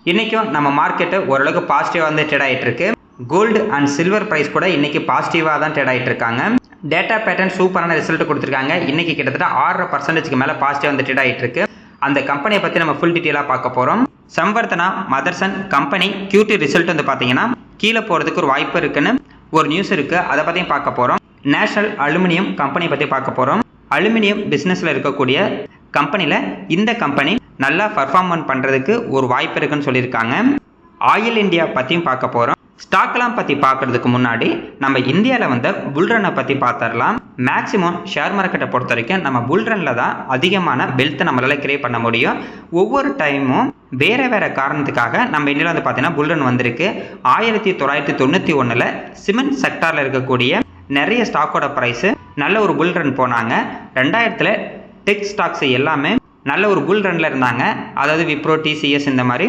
இன்றைக்கும் நம்ம மார்க்கெட்டு ஓரளவுக்கு பாசிட்டிவாக வந்து ட்ரேட் ஆகிட்டு இருக்கு. கோல்டு அண்ட் சில்வர் ப்ரைஸ் கூட இன்றைக்கி பாசிட்டிவாக தான் ட்ரேட் ஆகிட்டு இருக்காங்க. டேட்டா பேட்டர்ன் சூப்பரான ரிசல்ட் கொடுத்துருக்காங்க. இன்றைக்கி கிட்டத்தட்ட 6% மேலே பாசிட்டிவ் வந்து ட்ரேட் ஆகிட்டு இருக்கு. அந்த கம்பெனியை பற்றி நம்ம ஃபுல் டீட்டெயிலாக பார்க்க போகிறோம். Samvardhana Motherson company Q2 result வந்து பார்த்தீங்கன்னா கீழே போகிறதுக்கு ஒரு வாய்ப்பு இருக்குன்னு ஒரு நியூஸ் இருக்குது. அதை பற்றியும் பார்க்க போகிறோம். நேஷனல் அலுமினியம் கம்பெனி பற்றி பார்க்க போகிறோம். அலுமினியம் பிஸ்னஸில் இருக்கக்கூடிய கம்பெனியில் இந்த கம்பெனி நல்லா பர்ஃபார்மன்ஸ் பண்ணுறதுக்கு ஒரு வாய்ப்பு இருக்குன்னு சொல்லியிருக்காங்க. ஆயில் இந்தியா பற்றியும் பார்க்க போகிறோம். ஸ்டாக்லாம் பற்றி பார்க்குறதுக்கு முன்னாடி நம்ம இந்தியாவில் வந்த புல்ரனை பற்றி பார்த்துடலாம். மேக்ஸிமம் ஷேர் மார்க்கெட்டை பொறுத்த வரைக்கும் நம்ம புல்ரனில் தான் அதிகமான வெல்த்தை நம்மளால் கிரியேட் பண்ண முடியும். ஒவ்வொரு டைமும் வேறு காரணத்துக்காக நம்ம இந்தியாவில் வந்து பார்த்தீங்கன்னா புல்ரன் வந்திருக்கு. 1991 சிமெண்ட் செக்டாரில் இருக்கக்கூடிய நிறைய ஸ்டாக்கோட ப்ரைஸு நல்ல ஒரு புல் ரன் போனாங்க. 2000 டெக் ஸ்டாக்ஸ் எல்லாமே நல்ல ஒரு புல் ரன்ல இருந்தாங்க. அதாவது விப்ரோ, TCS இந்த மாதிரி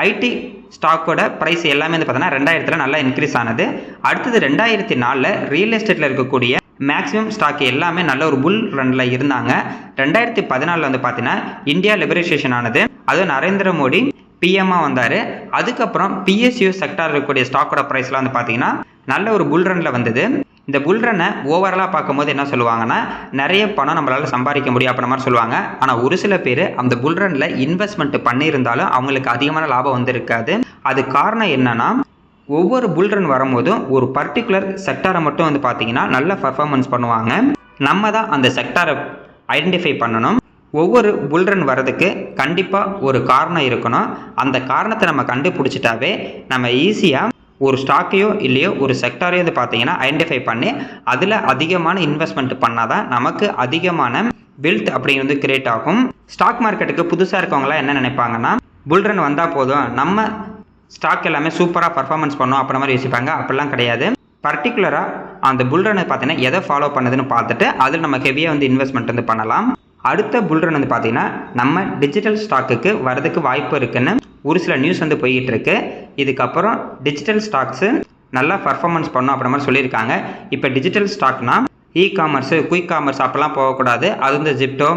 ஐடி ஸ்டாக்கோட ப்ரைஸ் எல்லாமே வந்து பார்த்தீங்கன்னா 2000 நல்லா இன்க்ரீஸ் ஆனது. அடுத்தது 2004 ரியல் எஸ்டேட்டில் இருக்கக்கூடிய மேக்ஸிமம் ஸ்டாக் எல்லாமே நல்ல ஒரு புல் ரன்ல இருந்தாங்க. 2014 வந்து பார்த்தீங்கன்னா இந்தியா லிபரேஷன் ஆனது. அதுவும் நரேந்திர மோடி பிஎம்மாக வந்தார். அதுக்கப்புறம் PSU செக்டார் இருக்கக்கூடிய ஸ்டாக்கோட ப்ரைஸ்லாம் வந்து பார்த்தீங்கன்னா நல்ல ஒரு புல் ரன்ல வந்தது. இந்த புல் ரன்னை ஓவராலாக பார்க்கும்போது என்ன சொல்லுவாங்கன்னா நிறைய பணம் நம்மளால் சம்பாதிக்க முடியும் அப்படின்ற மாதிரி சொல்லுவாங்க. ஆனால் ஒரு சில பேர் அந்த புல் ரன்ல இன்வெஸ்ட்மெண்ட் பண்ணியிருந்தாலும் அவங்களுக்கு அதிகமான லாபம் வந்திருக்காது. அது காரணம் என்னன்னா ஒவ்வொரு புல் ரன் வரும்போதும் ஒரு பர்டிகுலர் செக்டாரை மட்டும் வந்து பார்த்தீங்கன்னா நல்ல பர்ஃபார்மன்ஸ் பண்ணுவாங்க. நம்ம தான் அந்த செக்டாரை ஐடென்டிஃபை பண்ணணும். ஒவ்வொரு புல் ரன் வர்றதுக்கு கண்டிப்பாக ஒரு காரணம் இருக்கணும். அந்த காரணத்தை நம்ம கண்டுபிடிச்சிட்டாவே நம்ம ஈஸியாக ஒரு ஸ்டாக்கையோ இல்லையோ ஒரு செக்டாரையோ வந்து பார்த்தீங்கன்னா ஐடென்டிஃபை பண்ணி அதில் அதிகமான இன்வெஸ்ட்மெண்ட் பண்ணால் தான் நமக்கு அதிகமான வெல்த் அப்படிங்கிறது கிரியேட் ஆகும். ஸ்டாக் மார்க்கெட்டுக்கு புதுசாக இருக்கவங்களாம் என்ன நினைப்பாங்கன்னா புல் ரன் வந்தால் போதும் நம்ம ஸ்டாக் எல்லாமே சூப்பராக பர்ஃபார்மன்ஸ் பண்ணோம் அப்படின்ற மாதிரி யோசிப்பாங்க. அப்படிலாம் கிடையாது. பர்டிகுலராக அந்த புல் ரன் பார்த்தீங்கன்னா எதை ஃபாலோ பண்ணுதுன்னு பார்த்துட்டு அதில் நம்ம ஹெவியாக வந்து இன்வெஸ்ட்மெண்ட் வந்து பண்ணலாம். அடுத்த புல் ரன் வந்து பார்த்தீங்கன்னா நம்ம டிஜிட்டல் ஸ்டாக்குக்கு வரதுக்கு வாய்ப்பு இருக்குன்னு ஒரு சில நியூஸ் வந்து போய்கிட்டு இருக்கு. இதுக்கப்புறம் டிஜிட்டல் ஸ்டாக்ஸு நல்லா பர்ஃபார்மன்ஸ் பண்ணும் அப்படின்ற மாதிரி சொல்லியிருக்காங்க. இப்போ டிஜிட்டல் ஸ்டாக்னா இ-காமர்ஸு, குயிக் காமர்ஸ் அப்போல்லாம் போகக்கூடாது. அது வந்து ஜிப்டோ,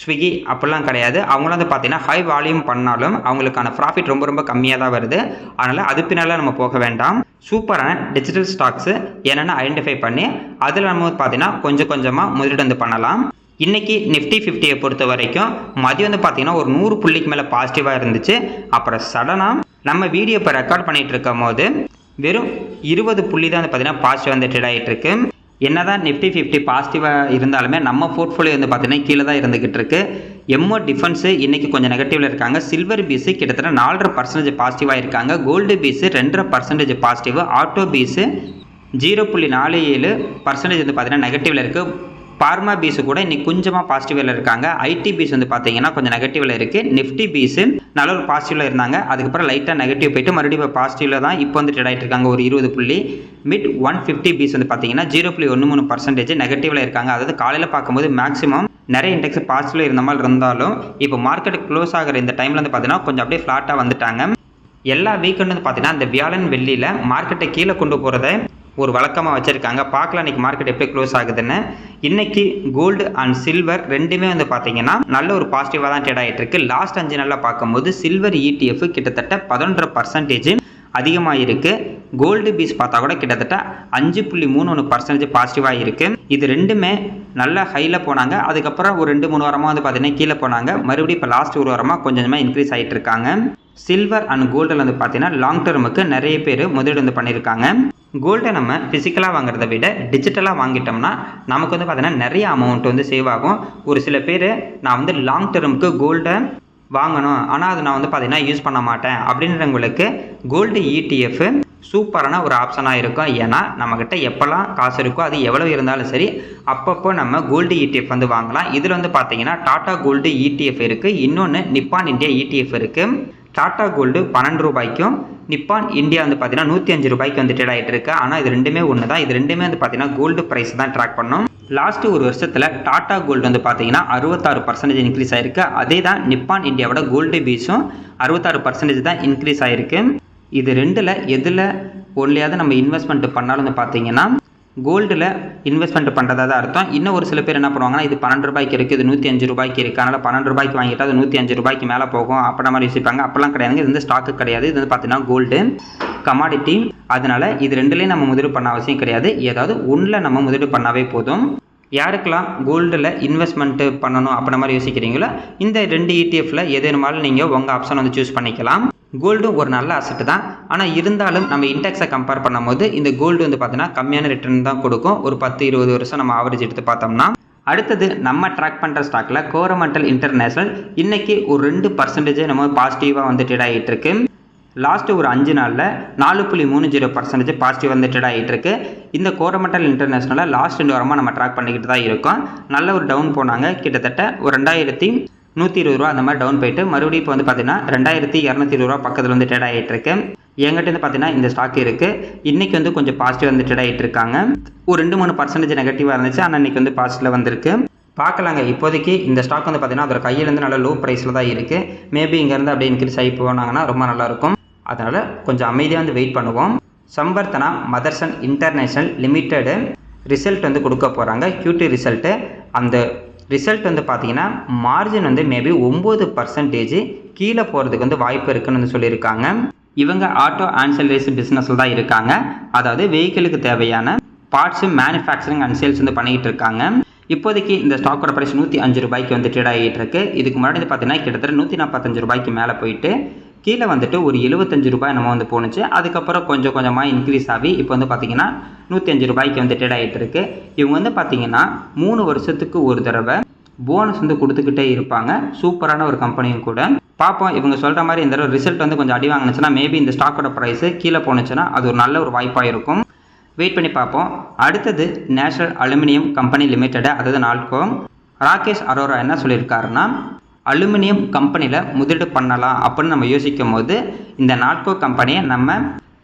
ஸ்விக்கி அப்படிலாம் கிடையாது. அவங்களும் வந்து பார்த்தீங்கன்னா ஹை வால்யூம் பண்ணாலும் அவங்களுக்கான ப்ராஃபிட் ரொம்ப கம்மியாக தான் வருது. அதனால் அது பின்னால் நம்ம போக வேண்டாம். சூப்பரான டிஜிட்டல் ஸ்டாக்ஸு என்னென்னு ஐடென்டிஃபை பண்ணி அதில் நம்ம பார்த்தீங்கன்னா கொஞ்சமாக முதலீடு வந்து பண்ணலாம். இன்றைக்கி நிஃப்டி 50 பொறுத்த வரைக்கும் மதியம் வந்து பார்த்தீங்கன்னா ஒரு 100 புள்ளிக்கு மேலே பாசிட்டிவாக இருந்துச்சு. அப்புறம் சடனாக நம்ம வீடியோ இப்போ ரெக்கார்ட் பண்ணிகிட்டு இருக்கும் போது வெறும் 20 புள்ளி தான் வந்து பார்த்தீங்கன்னா பாசிட்டிவாக வந்து ட்ரேட் ஆகிட்டு இருக்கு. என்னதான் நிஃப்டி 50 பாசிட்டிவாக இருந்தாலுமே நம்ம போர்ட்ஃபோலியோ வந்து பார்த்தீங்கன்னா கீழே தான் இருந்துகிட்டு இருக்கு. எம்ஓ டிஃபென்ஸு இன்றைக்கி கொஞ்சம் நெகட்டிவில் இருக்காங்க. சில்வர் பீஸு கிட்டத்தட்ட 4.5% பாசிட்டிவாக இருக்காங்க. Gold BeES 2.5% positive. Auto BeES 0.47% வந்து பார்த்தீங்கன்னா நெகட்டிவில் இருக்குது. பார்மா பீஸு கூட இன்னைக்கு கொஞ்சமாக பாசிட்டிவில் இருக்காங்க. ஐடி பீஸ் வந்து பார்த்தீங்கன்னா கொஞ்சம் நெகட்டிவில் இருக்குது. நிஃப்டி பீஸு நல்ல ஒரு பாசிட்டிவில் இருந்தாங்க. அதுக்கப்புறம் லைட்டாக நெகட்டிவ் போயிட்டு மறுபடியும் இப்போ பாசிட்டிவில் தான் இப்போ வந்து ட்ரேட் ஆகிட்டு இருக்காங்க. ஒரு 20 புள்ளி. மிட் 150 பீஸ் வந்து பார்த்தீங்கன்னா 0.13% நெகட்டிவில் இருக்காங்க. அதாவது காலையில் பார்க்கும்போது மேக்ஸிமம் நிறைய இண்டெக்ஸ் பாசிட்டிவில் இருந்த மாதிரி இருந்தாலும் இப்போ மார்க்கெட் க்ளோஸ் ஆகிற இந்த டைமில் வந்து பார்த்தீங்கன்னா கொஞ்சம் அப்படியே ஃப்ளாட்டாக வந்துட்டாங்க. எல்லா வீக்கெண்டு வந்து பார்த்தீங்கன்னா இந்த வியாழன் வெள்ளியில் மார்க்கெட்டை கீழே கொண்டு போகிறத ஒரு வழக்கமாக வச்சுருக்காங்க. பார்க்கலாம் இன்றைக்கி மார்க்கெட் எப்படி க்ளோஸ் ஆகுதுன்னு. இன்றைக்கி கோல்டு அண்ட் சில்வர் ரெண்டுமே வந்து பார்த்தீங்கன்னா நல்ல ஒரு பாசிட்டிவாக தான் ட்ரேட் ஆகிட்டு இருக்கு. லாஸ்ட் 5 நாளில் பார்க்கும்போது சில்வர் ETF கிட்டத்தட்ட 11% அதிகமாக இருக்குது. கோல்டு பீஸ் பார்த்தா கூட கிட்டத்தட்ட 5.31% பாசிட்டிவாக இருக்குது. இது ரெண்டுமே நல்ல ஹையில் போனாங்க. அதுக்கப்புறம் ஒரு 2-3 வாரமாக வந்து பார்த்தீங்கன்னா கீழே போனாங்க. மறுபடியும் இப்போ லாஸ்ட் ஒரு வாரமாக கொஞ்சமாக இன்க்ரீஸ் ஆகிட்டு இருக்காங்க. சில்வர் அண்ட் கோல்டில் வந்து பார்த்தீங்கன்னா லாங் டேர்முக்கு நிறைய பேர் முதலீடு வந்து பண்ணியிருக்காங்க. கோல்டை நம்ம ஃபிசிக்கலாக வாங்குறத விட டிஜிட்டலாக வாங்கிட்டோம்னா நமக்கு வந்து பார்த்தீங்கன்னா நிறைய அமௌண்ட் வந்து சேவ் ஆகும். ஒரு சில பேர் நான் வந்து லாங் டேர்முக்கு கோல்டை வாங்கணும் ஆனால் அது நான் வந்து பார்த்தீங்கன்னா யூஸ் பண்ண மாட்டேன் அப்படின்றவங்களுக்கு கோல்டு ETF சூப்பரான ஒரு ஆப்ஷனாக இருக்கும். ஏன்னா நம்மக்கிட்ட எப்போல்லாம் காசு இருக்கோ அது எவ்வளோ இருந்தாலும் சரி அப்பப்போ நம்ம கோல்டு ETF வந்து வாங்கலாம். இதில் வந்து பார்த்தீங்கன்னா டாடா கோல்டு ETF இருக்குது. இன்னொன்று நிப்பான் இந்தியா ETF இருக்குது. டாடா கோல்டு 12 ரூபாய்க்கும் நிப்பான் இந்தியா வந்து பார்த்தீங்கன்னா 105 ரூபாய்க்கு வந்து ட்ரேட் ஆகிட்டு இருக்கு. ஆனால் இது ரெண்டுமே ஒன்று தான். இது ரெண்டுமே வந்து பார்த்தீங்கன்னா கோல்டு ப்ரைஸ் தான் ட்ராக் பண்ணோம். லாஸ்ட்டு ஒரு வருஷத்தில் டாடா கோல்டு வந்து பார்த்தீங்கன்னா 66% இன்க்ரீஸ் ஆகிருக்கு. அதே தான் நிப்பான் இந்தியாவோட கோல்டு பீஸும் 66% தான் இன்க்ரீஸ் ஆகிருக்கு. இது ரெண்டில் எதில் ஒன்லையாவது நம்ம இன்வெஸ்ட்மெண்ட் பண்ணாலும் வந்து பார்த்தீங்கன்னா கோல்டில் இன்வெஸ்ட்மெண்ட் பண்ணுறதா தான் அர்த்தம். இன்னும் ஒரு சில பேர் என்ன பண்ணுவாங்கன்னா, இது 12 ரூபாய்க்கு இருக்குது, இது 105 ரூபாய்க்கு இருக்குது, அதனால் 12 ரூபாய்க்கு வாங்கிட்டு அது 105 ரூபாய்க்கு மேலே போகும் அப்படின்ற மாதிரி யோசிப்பாங்க. அப்போலாம் கிடையாதுங்க. இது வந்து ஸ்டாக்கு கிடையாது. இது வந்து பார்த்தீங்கன்னா கோல்டு கமாடிட்டி. அதனால் இது ரெண்டுலேயும் நம்ம முதலீடு பண்ண அவசியம் கிடையாது. ஏதாவது ஒன்றில் நம்ம முதலீடு பண்ணாவே போதும். யாருக்கெல்லாம் கோல்டில் இன்வெஸ்ட்மெண்ட்டு பண்ணணும் அப்படின்ற மாதிரி யோசிக்கிறீங்களோ இந்த 2 ETFல எதுனாலும் நீங்கள் உங்கள் ஆப்ஷன் வந்து சூஸ் பண்ணிக்கலாம். கோல்டு ஒரு நல்ல அசெட் தான். ஆனால் இருந்தாலும் நம்ம இண்டெக்ஸை கம்பேர் பண்ணும்போது இந்த கோல்டு வந்து பார்த்தீங்கன்னா கம்மியான ரிட்டர்ன் தான் கொடுக்கும். ஒரு 10-20 வருஷம் நம்ம ஆவரேஜ் எடுத்து பார்த்தோம்னா. அடுத்தது நம்ம ட்ராக் பண்ணுற ஸ்டாக்கில் கோரமண்டல் இன்டர்நேஷனல் இன்றைக்கி ஒரு 2% நம்ம பாசிட்டிவாக வந்து ட்ரேட் ஆகிட்டு இருக்கு. லாஸ்ட்டு ஒரு 5 நாளில் 4.30% பாசிட்டிவ் வந்து ட்ரேட் ஆகிட்டு இருக்கு. இந்த கோரமண்டல் இன்டர்நேஷனலில் லாஸ்ட் 2 வாரமாக நம்ம ட்ராக் பண்ணிக்கிட்டு தான் இருக்கோம். நல்ல ஒரு டவுன் போனாங்க. கிட்டத்தட்ட ஒரு 2120 ரூபா அந்த மாதிரி டவுன் போயிட்டு மறுபடியும் இப்போ வந்து பார்த்தீங்கன்னா 2220 ரூபா பக்கத்தில் வந்து ட்ரேட் ஆகிட்டு இருக்கு. என்கிட்ட வந்து பார்த்தீங்கன்னா இந்த ஸ்டாக் இருக்குது. இன்றைக்கி வந்து கொஞ்சம் பாசிட்டிவ் வந்து ட்ரேட் ஆகிட்டு இருக்காங்க. ஒரு 2-3% நெகட்டிவாக இருந்துச்சு. ஆனால் இன்றைக்கி வந்து பாசிட்டிவில் வந்திருக்கு. பார்க்கலாங்க. இப்போதைக்கு இந்த ஸ்டாக் வந்து பார்த்தீங்கன்னா அதோட கையிலேருந்து நல்ல லோ ப்ரைஸில் தான் இருக்குது. மேபி இங்கேருந்து அப்படியே இன்க்ரீஸ் ஆகி போனாங்கன்னா ரொம்ப நல்லாயிருக்கும். அதனால் கொஞ்சம் அமைதியாக வந்து வெயிட் பண்ணுவோம். சம்பர்த்தனா மதர்சன் இன்டர்நேஷனல் லிமிட்டெடு ரிசல்ட் வந்து கொடுக்க போகிறாங்க. Q2 result. அந்த ரிசல்ட் வந்து பார்த்தீங்கன்னா மார்ஜின் வந்து மேபி 9% கீழே போகிறதுக்கு வந்து வாய்ப்பு இருக்குன்னு வந்து சொல்லியிருக்காங்க. இவங்க ஆட்டோ ஆன்சிலரிஸ் பிஸ்னஸில் தான் இருக்காங்க. அதாவது வெஹிக்கிளுக்கு தேவையான பார்ட்ஸு மேனுஃபேக்சரிங் அண்ட் சேல்ஸ் வந்து பண்ணிக்கிட்டு இருக்காங்க. இப்போதைக்கு இந்த ஸ்டாக்கோட ப்ரைஸ் 105 ரூபாய்க்கு வந்து ட்ரேட் ஆகிட்டு இருக்கு. இதுக்கு முன்னாடி பார்த்தீங்கன்னா கிட்டத்தட்ட 145 ரூபாய்க்கு மேலே போயிட்டு கீழே வந்துட்டு ஒரு 75 ரூபாய் நம்ம வந்து போணுச்சு. அதுக்கப்புறம் கொஞ்சம் கொஞ்சமாக இன்க்ரீஸ் ஆகி இப்போ வந்து பார்த்தீங்கன்னா 105 ரூபாய்க்கு வந்து ட்ரேட் ஆகிட்டு இருக்கு. இவங்க வந்து பார்த்தீங்கன்னா 3 வருஷத்துக்கு ஒரு தடவை போனஸ் வந்து கொடுத்துக்கிட்டே இருப்பாங்க. சூப்பரான ஒரு கம்பெனியும் கூட. பார்ப்போம். இவங்க சொல்கிற மாதிரி இந்த ரிசல்ட் வந்து கொஞ்சம் அடி வாங்கினுச்சுன்னா மேபி இந்த ஸ்டாக்கோட ப்ரைஸு கீழே போணுச்சுன்னா அது ஒரு நல்ல ஒரு வாய்ப்பாக இருக்கும். வெயிட் பண்ணி பார்ப்போம். அடுத்தது நேஷனல் அலுமினியம் கம்பெனி லிமிட்டெடு, அதாவது நால்கோ. ராகேஷ் அரோரா என்ன சொல்லியிருக்காருன்னா, அலுமினியம் கம்பெனியில் முதலீடு பண்ணலாம் அப்படின்னு நம்ம யோசிக்கும் போது இந்த நால்கோ கம்பெனியை நம்ம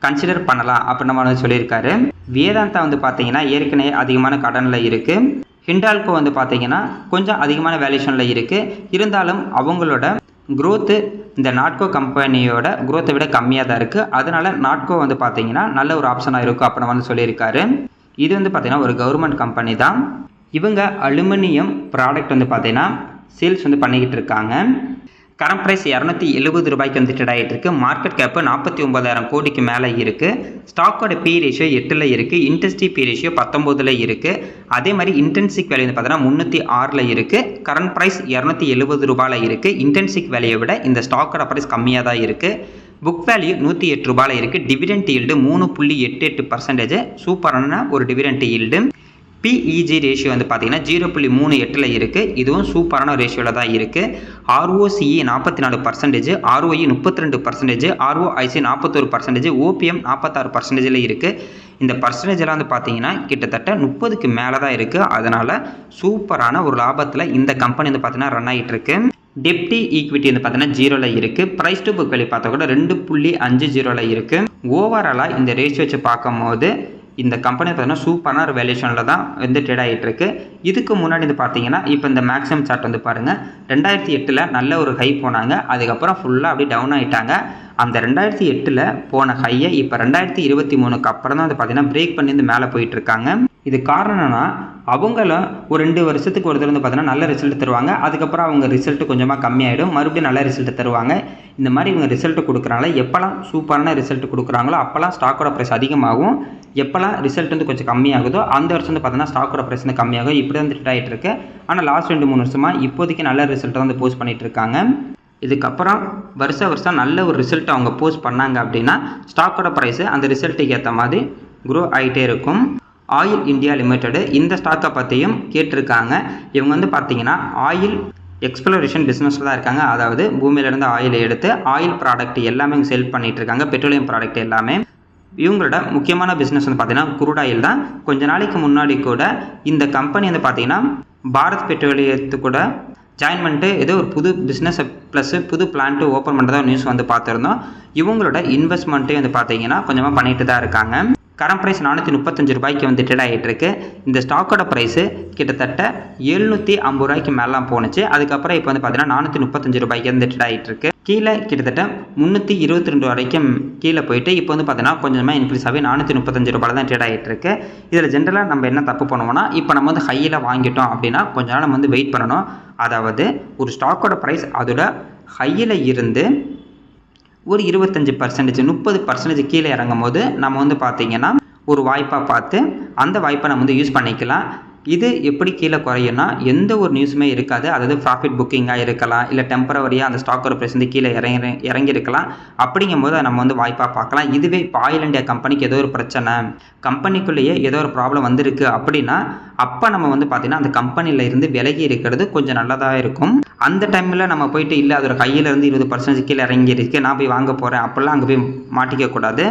கன்சிடர் பண்ணலாம் அப்படின்னு நம்ம வந்து சொல்லியிருக்காரு. வேதாந்தா வந்து பார்த்தீங்கன்னா ஏற்கனவே அதிகமான கடனில் இருக்குது. ஹிண்டால்கோ வந்து பார்த்தீங்கன்னா கொஞ்சம் அதிகமான வேல்யூஷனில் இருக்குது. இருந்தாலும் அவங்களோட க்ரோத்து இந்த நாட்கோ கம்பெனியோட க்ரோத்தை விட கம்மியாக தான் இருக்குது. அதனால் நாட்கோ வந்து பார்த்தீங்கன்னா நல்ல ஒரு ஆப்ஷனாக இருக்கும் அப்படின்னு வந்து சொல்லியிருக்காரு. இது வந்து பார்த்தீங்கன்னா ஒரு கவர்மெண்ட் கம்பெனி தான். இவங்க அலுமினியம் ப்ராடக்ட் வந்து பார்த்தீங்கன்னா சேல்ஸ் வந்து பண்ணிக்கிட்டு இருக்காங்க. கரண்ட் ப்ரைஸ் 270 ரூபாய்க்கு வந்து ட்ரேட் ஆகிட்டு இருக்குது. மார்க்கெட் கேப்பு 49,000 கோடிக்கு மேலே இருக்குது. ஸ்டாக்கோட பி ரேஷியோ 8ல் இருக்குது. இன்டென்சிட்டி பி ரேஷியோ 19ல் இருக்குது. அதே மாதிரி இன்டென்சிக் வேல்யூ வந்து பார்த்தீங்கன்னா 306ல் இருக்குது. கரண்ட் ப்ரைஸ் 270 ரூபாயில் இருக்குது. இன்டென்சிக் வேல்யூவை விட இந்த ஸ்டாக்கோட ப்ரைஸ் கம்மியாக தான் இருக்குது. புக் வேல்யூ 108 ரூபாயில் இருக்குது. Dividend yield 3.88%. சூப்பரான ஒரு டிவிடெண்ட் ஈல்டு. PEG ரேஷியோ வந்து பார்த்தீங்கன்னா 0.38ல் இருக்குது. இதுவும் சூப்பரான ரேஷியோவில் தான் இருக்குது. ROCE 44%, ROE 32%, ROIC 41%, OPM 46%ல் இருக்குது. இந்த பர்சன்டேஜெலாம் வந்து பார்த்தீங்கன்னா கிட்டத்தட்ட 30க்கு மேலே தான் இருக்குது. அதனால் சூப்பரான ஒரு லாபத்தில் இந்த கம்பெனி வந்து பார்த்தீங்கன்னா ரன் ஆகிட்டு இருக்கு. டெப்டி ஈக்விட்டி வந்து பார்த்தீங்கன்னா 0ல் இருக்குது. ப்ரைஸ் டு புக் வேல்யூ பார்த்தா கூட 2.50ல் இருக்குது. ஓவராலாக இந்த ரேஷியோ வச்சு பார்க்கும்போது இந்த கம்பெனி பார்த்தீங்கன்னா சூப்பரான ஒரு வேல்யூஷனில் தான் வந்து ட்ரேட் ஆகிட்டு இருக்கு. இதுக்கு முன்னாடி வந்து பார்த்தீங்கன்னா இப்போ இந்த மேக்ஸிமம் சார்ட் வந்து பாருங்கள். 2008ல் நல்ல ஒரு ஹை போனாங்க. அதுக்கப்புறம் ஃபுல்லாக அப்படியே டவுன் ஆகிட்டாங்க. அந்த 2008ல் போன ஹையை இப்போ 2023க்கு அப்புறம் தான் வந்து பார்த்தீங்கன்னா பிரேக் பண்ணி வந்து மேலே போயிட்டுருக்காங்க. இது காரணம் என்னன்னா அவங்களும் ஒரு 2 வருஷத்துக்கு ஒரு தடவை வந்து பார்த்தீங்கன்னா நல்ல ரிசல்ட் தருவாங்க. அதுக்கப்புறம் அவங்க ரிசல்ட் கொஞ்சமாக கம்மியாயிடும். மறுபடியும் நல்ல ரிசல்ட் தருவாங்க. இந்த மாதிரி இவங்க ரிசல்ட் கொடுக்குறாங்கள எப்போல்லாம் சூப்பரான ரிசல்ட் கொடுக்குறாங்களோ அப்போல்லாம் ஸ்டாக்கோட ப்ரைஸ் அதிகமாகும். எப்போல்லாம் ரிசல்ட் வந்து கொஞ்சம் கம்மியாகுதோ அந்த வருஷம் வந்து பார்த்தீங்கன்னா ஸ்டாக்கோட ப்ரைஸ் வந்து கம்மியாகும். இப்படி வந்து ட்ரேட் ஆகிட்டு இருக்கு. ஆனால் லாஸ்ட் 2-3 வருஷமாக இப்போதைக்கு நல்ல ரிசல்ட்டை வந்து போஸ்ட் பண்ணிட்டு இருக்காங்க. இதுக்கப்புறம் வருஷம் நல்ல ஒரு ரிசல்ட் அவங்க போஸ்ட் பண்ணாங்க அப்படின்னா ஸ்டாக்கோட ப்ரைஸு அந்த ரிசல்ட்டுக்கு ஏற்ற மாதிரி க்ரோ ஆகிட்டே இருக்கும். ஆயில் இந்தியா லிமிட்டெடு இந்த ஸ்டாக்கை பற்றியும் கேட்டிருக்காங்க. இவங்க வந்து பார்த்தீங்கன்னா ஆயில் எக்ஸ்ப்ளோரேஷன் பிஸ்னஸில் தான் இருக்காங்க. அதாவது பூமியிலேருந்து ஆயில் எடுத்து ஆயில் ப்ராடக்ட் எல்லாமே செல் பண்ணிகிட்டு இருக்காங்க. பெட்ரோலியம் ப்ராடக்ட் எல்லாமே. இவங்களோட முக்கியமான பிஸ்னஸ் வந்து பார்த்தீங்கன்னா குரூட் ஆயில் தான். கொஞ்ச நாளைக்கு முன்னாடி கூட இந்த கம்பெனி வந்து பார்த்தீங்கன்னா பாரத் பெட்ரோலியத்து கூட ஜாயின் பண்ணிட்டு ஏதோ ஒரு புது பிஸ்னஸ் ப்ளஸ் புது பிளான்ட்டு ஓப்பன் பண்ணுறதா நியூஸ் வந்து பார்த்துருந்தோம். இவங்களோட இன்வெஸ்ட்மெண்ட்டே வந்து பார்த்தீங்கன்னா கொஞ்சமாக பண்ணிட்டு தான் இருக்காங்க. கரண்ட் ப்ரைஸ் 435 ரூபாய்க்கு வந்து ட்ரேட் ஆகிட்டு இருக்கு. இந்த ஸ்டாக்கோட ப்ரைஸு கிட்டத்தட்ட 750 ரூபாய்க்கு மேலாம் போணுச்சு. அதுக்கப்புறம் இப்போ வந்து பார்த்தீங்கன்னா 435 ரூபாய்க்கு வந்து ட்ரேட் ஆகிட்டு இருக்கு. கீழே கிட்டத்தட்ட 322 வரைக்கும் கீழே போயிட்டு இப்போ வந்து பார்த்தீங்கன்னா கொஞ்சமாக இன்க்ரீஸ் ஆகி 435 ரூபாய் தான் ட்ரேட் ஆகிட்டு இருக்கு. இதில் ஜென்ரலாக நம்ம என்ன தப்பு பண்ணுவோம்னா, இப்போ நம்ம வந்து ஹையில் வாங்கிட்டோம் அப்படின்னா கொஞ்ச நாள் நம்ம வந்து வெயிட் பண்ணணும். அதாவது ஒரு ஸ்டாக்கோட ப்ரைஸ் அதோட ஹையில் இருந்து ஒரு 25% 30% கீழே இறங்கும் போது நம்ம வந்து பார்த்திங்கன்னா ஒரு வாய்ப்பாக பார்த்து அந்த வாய்ப்பை நம்ம வந்து யூஸ் பண்ணிக்கலாம். இது எப்படி கீழே குறையும்னா, எந்த ஒரு நியூஸுமே இருக்காது. அதாவது ப்ராஃபிட் புக்கிங்காக இருக்கலாம், இல்லை டெம்பரவரியாக அந்த ஸ்டாக்கோட ப்ரைஸ் வந்து கீழே இறங்கியிருக்கலாம். அப்படிங்கும்போது நம்ம வந்து வாய்ப்பாக பார்க்கலாம். இதுவே இப்போ ஆயில் இண்டியா கம்பெனிக்கு ஏதோ ஒரு பிரச்சனை, கம்பெனிக்குள்ளேயே ஏதோ ஒரு ப்ராப்ளம் வந்திருக்கு அப்படின்னா அப்போ நம்ம வந்து பார்த்திங்கன்னா அந்த கம்பெனியில் இருந்து விலகி இருக்கிறது கொஞ்சம் நல்லதாக இருக்கும். அந்த டைமில் நம்ம போயிட்டு இல்லை அதோட கையிலேருந்து 20% கீழே இறங்கியிருக்கு, நான் போய் வாங்க போகிறேன் அப்படிலாம் அங்கே போய் மாட்டிக்கக்கூடாது.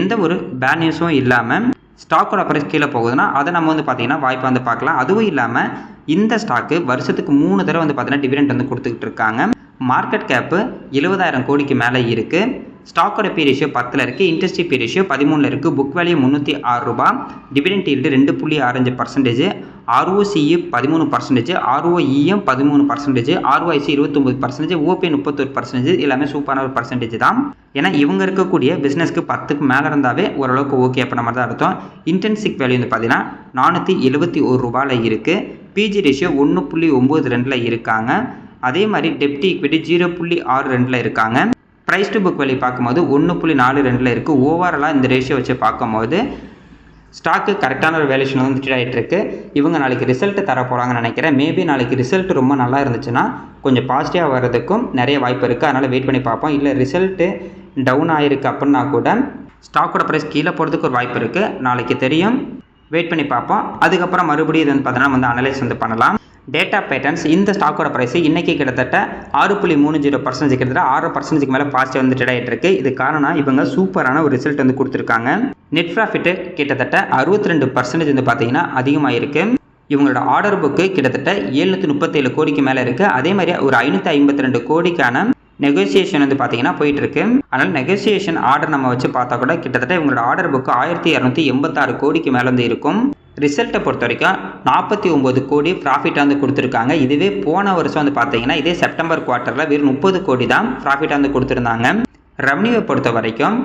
எந்த ஒரு பேட் நியூஸும் இல்லாமல் ஸ்டாக்கோட ப்ரைஸ் கீழே போகுதுன்னா அதை நம்ம வந்து பார்த்திங்கன்னா வாய்ப்பை வந்து பார்க்கலாம். அதுவும் இல்லாமல் இந்த ஸ்டாக்கு வருஷத்துக்கு 3 தடவை வந்து பார்த்திங்கன்னா டிவிடெண்ட் வந்து கொடுத்துக்கிட்டு இருக்காங்க. மார்க்கெட் கேப்பு 70,000 கோடிக்கு மேலே இருக்குது. ஸ்டாக்கோட பி ரேஷியோ 10 இருக்குது, இன்ட்ரெஸ்ட் பி ரேஷியோ 13 இருக்குது, புக் வேல்யூ 306 ரூபாய், dividend yield 2.65%, ROCE 13%, ROEM 13%, ROIC 29%, OP 31%, எல்லாமே சூப்பரான ஒரு பர்சன்டேஜ் தான். ஏன்னா இவங்க இருக்கக்கூடிய பிஸ்னஸ்க்கு 10க்கு மேலே இருந்தாவே ஓரளவுக்கு ஓகே அப்படின்ற மாதிரி தான் அர்த்தம். இன்டென்சிக் வேல்யூ வந்து பார்த்தீங்கன்னா 471 ரூபாயில் இருக்குது. பிஜி ரேஷியோ 1.92 இருக்காங்க. அதே மாதிரி டெப்ட் ஈக்விட்டி 0.62 இருக்காங்க. ப்ரைஸ் டு புக் வேல்யூ பார்க்கும்போது 1.42 இருக்குது. ஓவராலாக இந்த ரேஷியோ வச்சு பார்க்கும்போது ஸ்டாக்கு கரெக்டான ஒரு வேல்யூஷன் வந்து ட்ரேட் ஆகிட்டு இருக்கு. இவங்க நாளைக்கு ரிசல்ட் தர போகிறாங்கன்னு நினைக்கிறேன். மேபி நாளைக்கு ரிசல்ட் ரொம்ப நல்லா இருந்துச்சுன்னா கொஞ்சம் பாசிட்டிவாக வர்றதுக்கும் நிறைய வாய்ப்பு இருக்குது. அதனால் வெயிட் பண்ணி பார்ப்போம். இல்லை ரிசல்ட்டு டவுன் ஆகிருக்கு அப்படின்னா கூட ஸ்டாக்கோட ப்ரைஸ் கீழே போகிறதுக்கு ஒரு வாய்ப்பு இருக்குது. நாளைக்கு தெரியும், வெயிட் பண்ணி பார்ப்போம். அதுக்கப்புறம் மறுபடியும் இது வந்து பார்த்தீங்கன்னா வந்து அனலைஸ் வந்து பண்ணலாம். டேட்டா பேட்டர்ன்ஸ் இந்த ஸ்டாக்கோட ப்ரைஸ் இன்றைக்கி கிட்டத்தட்ட 6.30% கிட்டத்தட்ட 6% மேலே பாசிட்டிவ் வந்து ட்ரேட் ஆகிட்டு இருக்கு. இது காரணம் இவங்க சூப்பரான ஒரு ரிசல்ட் வந்து கொடுத்துருக்காங்க. நெட் ப்ராஃபிட்டு கிட்டத்தட்ட 62% வந்து பார்த்தீங்கன்னா அதிகமாக இருக்குது. இவங்களோட ஆர்டர் புக்கு கிட்டத்தட்ட 737 கோடிக்கு மேலே இருக்குது. அதே மாதிரி ஒரு 552 கோடிக்கான நெகோசியேஷன் வந்து பார்த்தீங்கன்னா போயிட்டு இருக்கு. அதனால் நெகோசியேஷன் ஆர்டர் நம்ம வச்சு பார்த்தா கூட கிட்டத்தட்ட இவங்களோட ஆர்டர் புக்கு 1286 கோடிக்கு மேலே வந்து இருக்கும். ரிசல்ட்டை பொறுத்த வரைக்கும் 49 கோடி ப்ராஃபிட்டாக வந்து கொடுத்துருக்காங்க. இதுவே போன வருஷம் வந்து பார்த்தீங்கன்னா இதே செப்டம்பர் குவார்ட்டரில் வெறும் 30 கோடி தான் ப்ராஃபிட்டாக வந்து கொடுத்துருந்தாங்க. ரெவன்யூவை பொறுத்த வரைக்கும்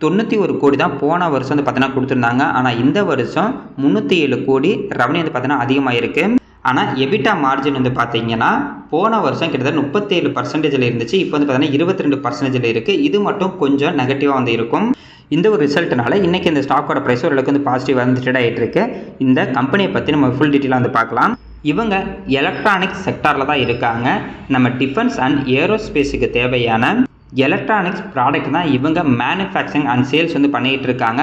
91 கோடி தான் போன வருஷம் வந்து பார்த்தீங்கன்னா கொடுத்துருந்தாங்க. ஆனால் இந்த வருஷம் 307 கோடி ரெவன்யூ வந்து பார்த்தீங்கன்னா அதிகமாக இருக்குது. ஆனால் எபிட்டா மார்ஜின் வந்து பார்த்தீங்கன்னா போன வருஷம் கிட்டத்தட்ட 37% இருந்துச்சு. இப்போ வந்து பார்த்தீங்கன்னா 22% இருக்குது. இது மட்டும் கொஞ்சம் நெகட்டிவாக வந்து இருக்கும். இந்த ஒரு ரிசல்ட்னால இன்றைக்கி இந்த ஸ்டாக்கோட ப்ரைஸ் ஓரளவுக்கு வந்து பாசிட்டிவாக வந்து ட்ரேட் ஆகிட்டு இருக்கு. இந்த கம்பெனியை பற்றி நம்ம ஃபுல் டீட்டெயிலாக வந்து பார்க்கலாம். இவங்க எலக்ட்ரானிக்ஸ் செக்டாரில் தான் இருக்காங்க. நம்ம டிஃபென்ஸ் அண்ட் ஏரோஸ்பேஸுக்கு தேவையான எலக்ட்ரானிக்ஸ் ப்ராடக்ட் தான் இவங்க மேனுஃபேக்சரிங் அண்ட் சேல்ஸ் வந்து பண்ணிகிட்டு இருக்காங்க.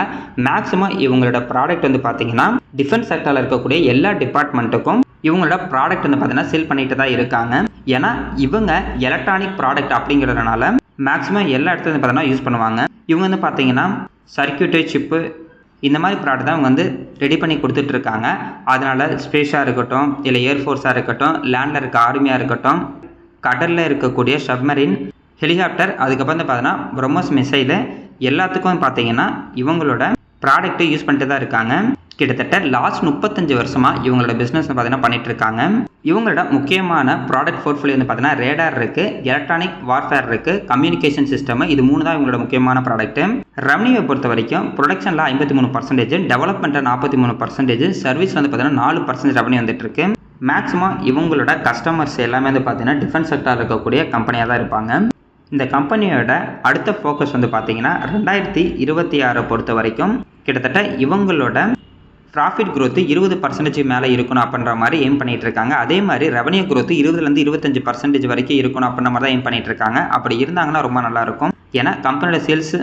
மேக்ஸிமம் இவங்களோட ப்ராடக்ட் வந்து பார்த்தீங்கன்னா டிஃபென்ஸ் செக்டாரில் இருக்கக்கூடிய எல்லா டிபார்ட்மெண்ட்டுக்கும் இவங்களோட ப்ராடக்ட் வந்து பார்த்தீங்கன்னா சேல் பண்ணிட்டு தான் இருக்காங்க. ஏன்னா இவங்க எலக்ட்ரானிக் ப்ராடக்ட் அப்படிங்கிறதுனால மேக்ஸிமம் எல்லா இடத்துலையும் பார்த்தீங்கன்னா யூஸ் பண்ணுவாங்க. இவங்க வந்து பார்த்தீங்கன்னா சர்க்யூட்டு சிப்பு இந்த மாதிரி ப்ராடக்ட் தான் இவங்க வந்து ரெடி பண்ணி கொடுத்துட்ருக்காங்க. அதனால் ஸ்பேஸாக இருக்கட்டும், இல்லை ஏர்ஃபோர்ஸாக இருக்கட்டும், லேண்டில் இருக்க ஆர்மியாக இருக்கட்டும், கடலில் இருக்கக்கூடிய சப்மரின், ஹெலிகாப்டர், அதுக்கப்புறம் வந்து பார்த்தீங்கன்னா பிரம்மோஸ் மிசைலு எல்லாத்துக்கும் பார்த்தீங்கன்னா இவங்களோட ப்ராடக்ட்டை யூஸ் பண்ணிட்டு தான் இருக்காங்க. கிட்டத்தட்ட லாஸ்ட் 35 வருஷமாக இவங்களோட பிஸ்னஸ் பார்த்தீங்கன்னா பண்ணிட்டு இருக்காங்க. இவங்களோட முக்கியமான ப்ராடக்ட் போர்ட்ஃபோலியோ வந்து பார்த்தீங்கன்னா ரேடார் இருக்குது, எலக்ட்ரானிக் வார்ஃபேர் இருக்குது, கம்யூனிகேஷன் சிஸ்டம், இது 3 தான் இவங்களோட முக்கியமான ப்ராடக்ட்டு. ரெவன்யூவை பொறுத்த வரைக்கும் ப்ரொடக்ஷனில் 53%, டெவலப்மெண்ட்டில் 43%, சர்வீஸ் வந்து பார்த்தீங்கன்னா 4% ரெவன்யூ வந்துட்டு இருக்கு. மேக்ஸிமம் இவங்களோட கஸ்டமர்ஸ் எல்லாமே வந்து பார்த்தீங்கன்னா டிஃபென்ஸ் செக்டார் இருக்கக்கூடிய கம்பெனியாக தான் இருப்பாங்க. இந்த கம்பெனியோட அடுத்த ஃபோக்கஸ் வந்து பார்த்தீங்கன்னா 2026 பொறுத்த வரைக்கும் கிட்டத்தட்ட இவங்களோட ப்ராஃபிட் growth 20% மேலே இருக்கணும் அப்படின்ற மாதிரி எய்ம் பண்ணிகிட்டு இருக்காங்க. அதே மாதிரி ரெவன்யூ growth 20லேருந்து 25% வரைக்கும் இருக்கணும் அப்படின்ற மாதிரி தான் எய்ம் பண்ணிகிட்டு இருக்காங்க. அப்படி இருந்தாங்கன்னா ரொம்ப நல்லாயிருக்கும். ஏன்னா கம்பெனியோட சேல்ஸ்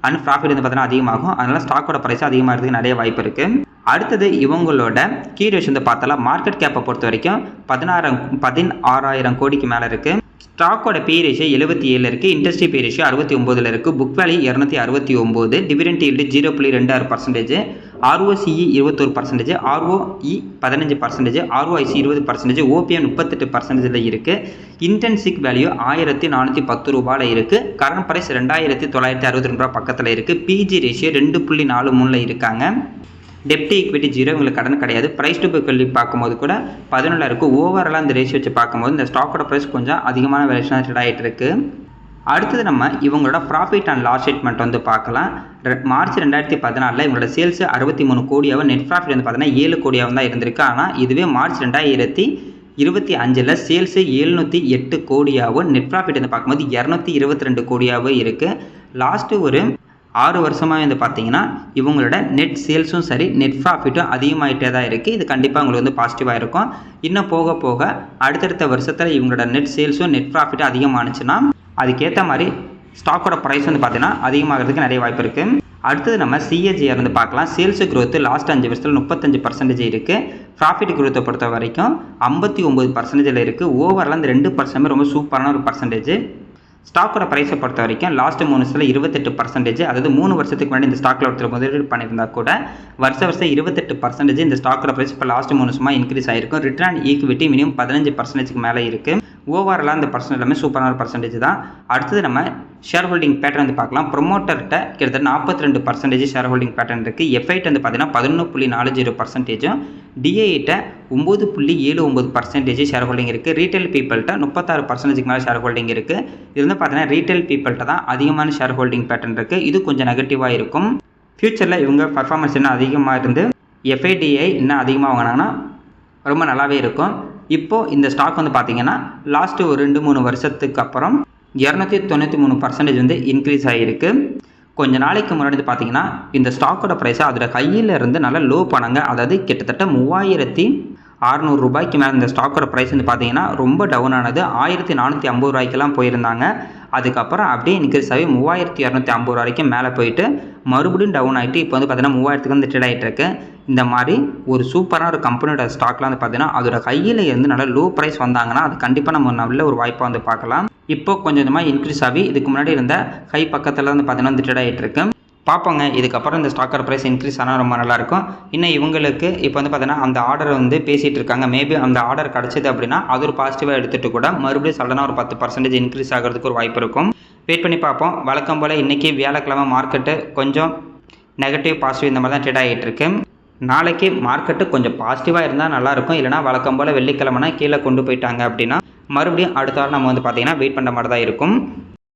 அண்ட் ப்ராஃபிட் வந்து பார்த்தீங்கன்னா அதிகமாகும். அதனால் ஸ்டாக்கோட ப்ரைஸ் அதிகமாகிறதுக்கு நிறைய வாய்ப்பு இருக்குது. அடுத்தது இவங்களோட கீ ரேஷியோ வந்து பார்த்தாலும் மார்க்கெட் கேப்பை பொறுத்த வரைக்கும் 16,000 கோடிக்கு மேலே இருக்குது. ஸ்டாக்கோட பி ரேஷியோ 77 இருக்குது, இண்டஸ்ட்ரி பி ரேஷியோ 69 இருக்குது, book value 269, dividend yield 0.26%, ROCE 21%, ROE 15%, ROIC 20%, OPM 38% இருக்குது. இன்டென்சிக் வேல்யூ 1410 ரூபாயில் இருக்குது. கரண்ட் ப்ரைஸ் 2,962 ரூபாய் பக்கத்தில் இருக்குது. பிஜி ரேஷியோ 2.43 இருக்காங்க. டெப்ட் ஈக்விட்டி 0, உங்களுக்கு கடன் கிடையாது. ப்ரைஸ் டு புக் வேல்யூ பார்க்கும்போது கூட 11 இருக்குது. ஓவராலாக இந்த ரேஷியோ வச்சு பார்க்கும்போது இந்த ஸ்டாக்கோட ப்ரைஸ் கொஞ்சம் அதிகமான வேல்யூஷனாக ட்ரேட் ஆகிட்டு இருக்குது. அடுத்தது நம்ம இவங்களோட ப்ராஃபிட் அண்ட் லாஸ் ஸ்டேட்மெண்ட் வந்து பார்க்கலாம். மார்ச் 2014 இவங்களோட சேல்ஸ் 63 கோடியாகவும் நெட் ப்ராஃபிட் வந்து பார்த்தீங்கன்னா 7 கோடியாகவும் தான் இருந்திருக்கு. ஆனால் இதுவே மார்ச் 2025 சேல்ஸ் 708 கோடியாகவும் நெட் ப்ராஃபிட் வந்து பார்க்கும்போது 222 கோடியாகவும் இருக்குது. லாஸ்ட்டு ஒரு 6 வருஷமாக வந்து பார்த்தீங்கன்னா இவங்களோட நெட் சேல்ஸும் சரி நெட் ப்ராஃபிட்டும் அதிகமாகிட்டே தான் இருக்குது. இது கண்டிப்பாக உங்களுக்கு வந்து பாசிட்டிவாக இருக்கும். இன்னும் போக போக அடுத்தடுத்த வருஷத்தில் இவங்களோட நெட் சேல்ஸும் நெட் ப்ராஃபிட்டும் அதிகமானுச்சுன்னா அதுக்கேற்ற மாதிரி ஸ்டாக்கோட ப்ரைஸ் வந்து பார்த்தீங்கன்னா அதிகமாகிறதுக்கு நிறைய வாய்ப்பு இருக்குது. அடுத்தது நம்ம CAGR வந்து பார்க்கலாம். சேல்ஸ் growth லாஸ்ட் 5 வருஷத்தில் 35% இருக்குது. ப்ராஃபிட் growth பொறுத்த வரைக்கும் 59% இருக்குது. ஓவரால் அந்த 2% ரொம்ப சூப்பரான ஒரு பர்சன்டேஜ். ஸ்டாக்கோட ப்ரைஸை பொறுத்த வரைக்கும் லாஸ்ட் 3 வருஷத்தில் 28%, அதாவது 3 வருஷத்துக்கு முன்னாடி இந்த ஸ்டாக்கில் ஒருத்தர் முதலீடு பண்ணியிருந்தா கூட வருஷம் 28% இந்த ஸ்டாக்கோட ப்ரைஸ் இப்போ லாஸ்ட் 3 வருஷமாக இன்க்ரீஸ் ஆகிருக்கும். ரிட்டர்ன் ஆன் ஈக்விட்டி மினிமம் 15%க்கு மேலே இருக்குது. ஓவராலாக அந்த பர்சன்ட் எல்லாமே சூப்பரான பர்சன்டேஜ் தான். அடுத்தது நம்ம ஷேர் ஹோல்டிங் பேட்டர்ன் வந்து பார்க்கலாம். ப்ரொமோட்டர்கிட்ட கிட்டத்தட்ட 42% ஷேர் ஹோல்டிங் பேட்டர்ன் இருக்குது. எஃப்ஐட்ட வந்து பார்த்தீங்கன்னா 11.40%, டிஐட்ட 9.79% ஷேர் ஹோல்டிங் இருக்குது. ரீட்டைல் பீப்பிள்கிட்ட 36%க்கு மேலே ஷேர் ஹோல்டிங் இருக்குது. இது வந்து பார்த்தீங்கன்னா ரீட்டைல் பீப்பிள்கிட்ட தான் அதிகமான ஷேர் ஹோல்டிங் பேட்டர்ன் இருக்குது. இது கொஞ்சம் நெகட்டிவாக இருக்கும். ஃப்யூச்சரில் இவங்க பர்ஃபார்மன்ஸ் இன்னும் அதிகமாக இருந்து எஃப்ஐடிஐ இன்னும் அதிகமாக வாங்கினாங்கன்னா ரொம்ப நல்லாவே இருக்கும். இப்போது இந்த ஸ்டாக் வந்து பார்த்தீங்கன்னா லாஸ்ட்டு ஒரு 2-3 வருஷத்துக்கு அப்புறம் 293% வந்து இன்க்ரீஸ் ஆகிருக்கு. கொஞ்ச நாளைக்கு முன்னாடி பார்த்தீங்கன்னா இந்த ஸ்டாக்கோட ப்ரைஸை அதோட கையில் இருந்து நல்லா லோ பண்ணாங்க. அதாவது கிட்டத்தட்ட 3600 ரூபாய்க்கு மேலே இந்த ஸ்டாக்கோட ப்ரைஸ் வந்து பார்த்தீங்கன்னா ரொம்ப டவுன் ஆனது. 1450 ரூபாய்க்கெல்லாம் போயிருந்தாங்க. அதுக்கப்புறம் அப்படியே இன்க்ரீஸ் ஆகி 3250 வரைக்கும் மேலே போயிட்டு மறுபடியும் டவுன் ஆகிட்டு இப்போ வந்து பார்த்தீங்கன்னா 3000க்கு வந்து ட்ரேட் ஆகிட்டு இருக்கு. இந்த மாதிரி ஒரு சூப்பரான ஒரு கம்பெனியோட ஸ்டாக்லாம் வந்து பார்த்தீங்கன்னா அதோட கையில் இருந்து நல்லா லோ ப்ரைஸ் வந்தாங்கன்னா அது கண்டிப்பாக நம்ம நல்ல ஒரு வாய்ப்பாக வந்து பார்க்கலாம். இப்போ கொஞ்சம் கொஞ்சமாக இன்க்ரீஸ் ஆகி இதுக்கு முன்னாடி இருந்த ஹை பக்கத்தில் வந்து பார்த்தீங்கன்னா வந்து ட்ரேட் ஆகிட்டு இருக்கு. பார்ப்போங்க, இதுக்கப்புறம் இந்த ஸ்டாக்கோட ப்ரைஸ் இன்க்ரீஸ் ஆனால் ரொம்ப நல்லாயிருக்கும். இன்னும் இவங்களுக்கு இப்போ வந்து பார்த்தீங்கன்னா அந்த ஆர்டர் வந்து பேசிகிட்டு இருக்காங்க. மேபி அந்த ஆர்டர் கிடச்சிது அப்படின்னா அது ஒரு பாசிட்டிவாக எடுத்துகிட்டு கூட மறுபடியும் சடனாக ஒரு 10% இன்க்ரீஸ் ஆகிறதுக்கு ஒரு வாய்ப்பு இருக்கும். வெயிட் பண்ணி பார்ப்போம். வழக்கம் போல் இன்றைக்கி வியாழக்கிழமை மார்க்கெட்டு கொஞ்சம் நெகட்டிவ் பாசிட்டிவ் இந்த மாதிரி தான் ட்ரேட் ஆகிட்டு இருக்கு. நாளைக்கு மார்க்கெட்டு கொஞ்சம் பாசிட்டிவாக இருந்தால் நல்லாயிருக்கும். இல்லைனா வழக்கம் போல் வெள்ளிக்கிழமைனா கீழே கொண்டு போயிட்டாங்க அப்படின்னா மறுபடியும் அடுத்த வாரம் நம்ம வந்து பார்த்திங்கன்னா வெயிட் பண்ணுற மாதிரி தான் இருக்கும்.